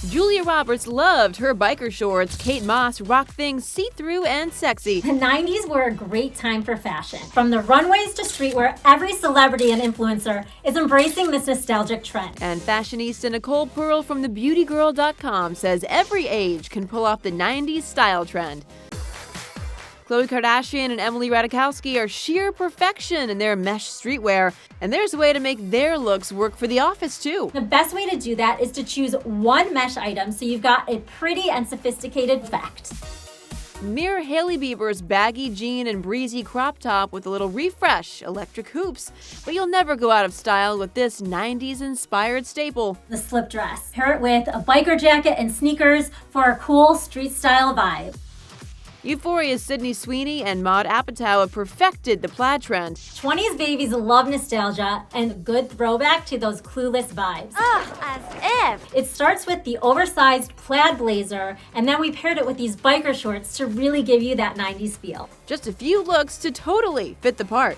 Julia Roberts loved her biker shorts. Kate Moss rocked things see-through and sexy. The 90s were a great time for fashion. From the runways to streetwear, every celebrity and influencer is embracing this nostalgic trend. And fashionista Nicole Pearl from thebeautygirl.com says every age can pull off the 90s style trend. Khloe Kardashian and Emily Ratajkowski are sheer perfection in their mesh streetwear, and there's a way to make their looks work for the office too. The best way to do that is to choose one mesh item so you've got a pretty and sophisticated effect. Mirror Hailey Bieber's baggy jean and breezy crop top with a little refresh, electric hoops, but you'll never go out of style with this 90s inspired staple. The slip dress. Pair it with a biker jacket and sneakers for a cool street style vibe. Euphoria's Sydney Sweeney and Maud Apatow have perfected the plaid trend. 20s babies love nostalgia and good throwback to those clueless vibes. Ugh, as if. It starts with the oversized plaid blazer, and then we paired it with these biker shorts to really give you that 90s feel. Just a few looks to totally fit the part.